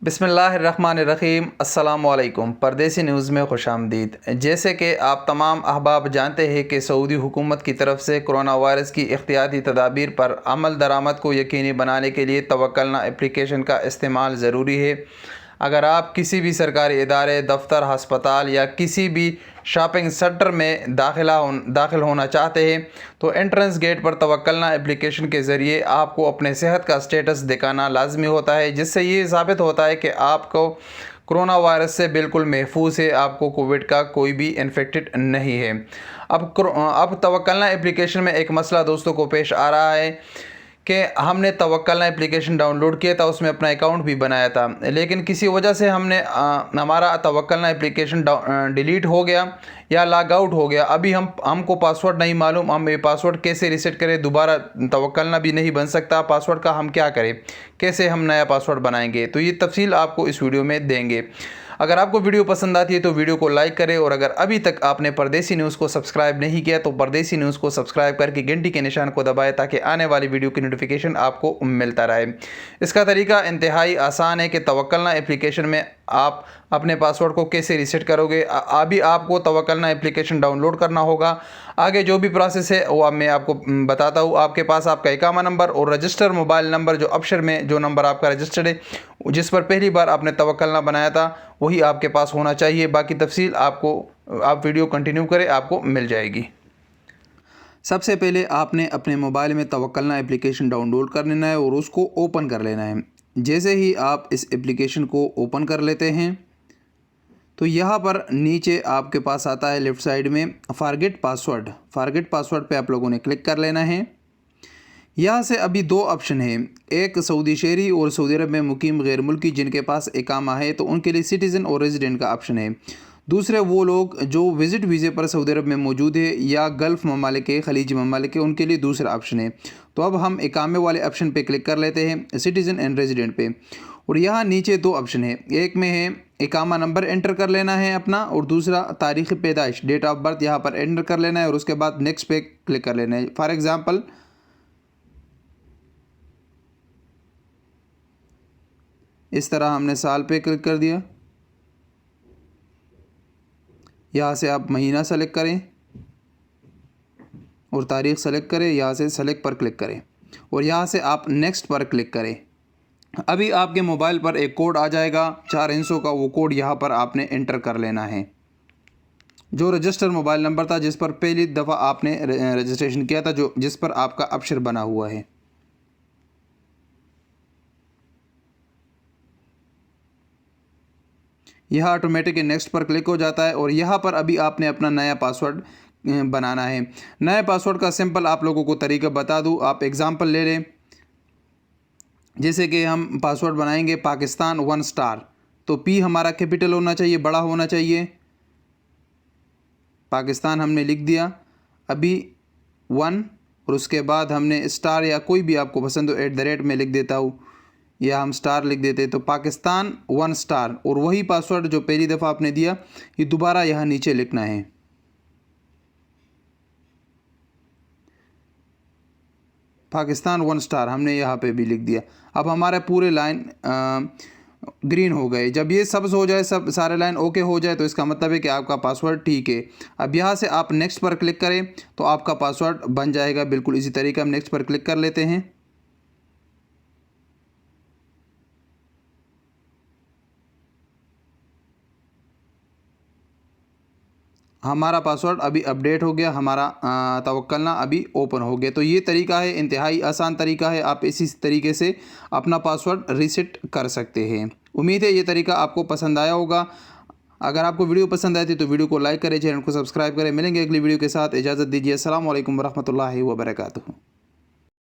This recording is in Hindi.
बिस्मिल्लाहिर्रहमानिर्रहीम। अस्सलामुअलैकुम। परदेसी न्यूज़ में खुशामदीद। जैसे कि आप तमाम अहबाब जानते हैं कि सऊदी हुकूमत की तरफ से कोरोना वायरस की एहतियाती तदाबीर पर अमल दरामद को यकीनी बनाने के लिए तवक्कलना एप्लीकेशन का इस्तेमाल ज़रूरी है। अगर आप किसी भी सरकारी इदारे, दफ्तर, हस्पताल या किसी भी शॉपिंग सेंटर में दाखिल होना चाहते हैं तो एंट्रेंस गेट पर तवक्कलना एप्लीकेशन के ज़रिए आपको अपने सेहत का स्टेटस दिखाना लाजमी होता है, जिससे ये साबित होता है कि आपको कोरोना वायरस से बिल्कुल महफूज है, आपको कोविड का कोई भी इन्फेक्टेड नहीं है। अब तवक्कलना एप्लीकेशन में एक मसला दोस्तों को पेश आ रहा है कि हमने तवक्कलना एप्लीकेशन डाउनलोड किया था, उसमें अपना अकाउंट भी बनाया था, लेकिन किसी वजह से हमारा तवक्कलना एप्लीकेशन डिलीट हो गया या लॉग आउट हो गया। अभी हमको पासवर्ड नहीं मालूम, हम ये पासवर्ड कैसे रीसेट करें, दोबारा तवक्कलना भी नहीं बन सकता पासवर्ड का, हम क्या करें, कैसे हम नया पासवर्ड बनाएंगे, तो ये तफसील आपको इस वीडियो में देंगे। अगर आपको वीडियो पसंद आती है तो वीडियो को लाइक करें, और अगर अभी तक आपने परदेसी न्यूज़ को सब्सक्राइब नहीं किया तो परदेसी न्यूज़ को सब्सक्राइब करके घंटी के निशान को दबाएं ताकि आने वाली वीडियो की नोटिफिकेशन आपको मिलता रहे। इसका तरीका इंतहाई आसान है कि तवक्कलना एप्लीकेशन में आप अपने पासवर्ड को कैसे रीसेट करोगे। अभी आपको तवक्कलना एप्लीकेशन डाउनलोड करना होगा। आगे जो भी प्रोसेस है वो मैं आपको बताता हूँ। आपके पास आपका इकामा नंबर और रजिस्टर मोबाइल नंबर, जो ऑप्शन में जो नंबर आपका रजिस्टर्ड है, जिस पर पहली बार आपने तवक्कलना बनाया था, वही आपके पास होना चाहिए। बाकी तफसील आप वीडियो कंटिन्यू करें, आपको मिल जाएगी। सबसे पहले आपने अपने मोबाइल में तवक्कलना एप्लीकेशन डाउनलोड कर लेना है और उसको ओपन कर लेना है। जैसे ही आप इस एप्लीकेशन को ओपन कर लेते हैं तो यहाँ पर नीचे आपके पास आता है लेफ़्ट साइड में फॉरगेट पासवर्ड पे आप लोगों ने क्लिक कर लेना है। यहाँ से अभी दो ऑप्शन हैं, एक सऊदी शहरी और सऊदी अरब में मुकीम गैर मुल्की जिनके पास इकामा है तो उनके लिए सिटीज़न और रेजिडेंट का ऑप्शन है। दूसरे वो लोग जो विज़िट वीज़े पर सऊदी अरब में मौजूद है या गल्फ़ ममालिक के, खलीजी ममालिक के, उनके लिए दूसरा ऑप्शन है। तो अब हम इकामे वाले ऑप्शन पे क्लिक कर लेते हैं, सिटीज़न एंड रेजिडेंट पे, और यहाँ नीचे दो ऑप्शन है, एक में है इकामा नंबर एंटर कर लेना है अपना, और दूसरा तारीख़ पैदाइश, डेट ऑफ बर्थ यहाँ पर एंटर कर लेना है और उसके बाद नेक्स्ट पे क्लिक कर लेना है। फॉर एग्ज़ाम्पल इस तरह हमने साल पे क्लिक कर दिया। यहाँ से आप महीना सेलेक्ट करें और तारीख़ सेलेक्ट करें, यहाँ से सेलेक्ट पर क्लिक करें और यहाँ से आप नेक्स्ट पर क्लिक करें। अभी आपके मोबाइल पर एक कोड आ जाएगा 4 हिस्सों का, वो कोड यहाँ पर आपने एंटर कर लेना है, जो रजिस्टर मोबाइल नंबर था जिस पर पहली दफ़ा आपने रजिस्ट्रेशन किया था, जिस पर आपका अक्षर बना हुआ है। यह ऑटोमेटिक नेक्स्ट पर क्लिक हो जाता है और यहाँ पर अभी आपने अपना नया पासवर्ड बनाना है। नए पासवर्ड का सिंपल आप लोगों को तरीका बता दूँ, आप एग्ज़ाम्पल ले लें। जैसे कि हम पासवर्ड बनाएंगे पाकिस्तान 1 स्टार, तो पी हमारा कैपिटल होना चाहिए, बड़ा होना चाहिए। पाकिस्तान हमने लिख दिया, अभी 1 और उसके बाद हमने स्टार या कोई भी आपको पसंद हो @ में लिख देता हूँ, या हम स्टार लिख देते, तो पाकिस्तान 1 स्टार, और वही पासवर्ड जो पहली दफ़ा आपने दिया ये दोबारा यहाँ नीचे लिखना है। पाकिस्तान 1 स्टार हमने यहाँ पे भी लिख दिया। अब हमारे पूरे लाइन ग्रीन हो गए। जब ये सब्ज़ हो जाए, सब सारे लाइन ओके हो जाए, तो इसका मतलब है कि आपका पासवर्ड ठीक है। अब यहाँ से आप नेक्स्ट पर क्लिक करें तो आपका पासवर्ड बन जाएगा। बिल्कुल इसी तरीके हम नेक्स्ट पर क्लिक कर लेते हैं। हमारा पासवर्ड अभी अपडेट हो गया, हमारा तवक्कलना अभी ओपन हो गया। तो ये तरीका है, इंतहाई आसान तरीका है, आप इसी तरीके से अपना पासवर्ड रीसेट कर सकते हैं। उम्मीद है ये तरीका आपको पसंद आया होगा। अगर आपको वीडियो पसंद आती है तो वीडियो को लाइक करें, चैनल को सब्सक्राइब करें। मिलेंगे अगली वीडियो के साथ, इजाज़त दीजिए। अस्सलाम वालेकुम रहमतुल्लाहि व बरकातुहू।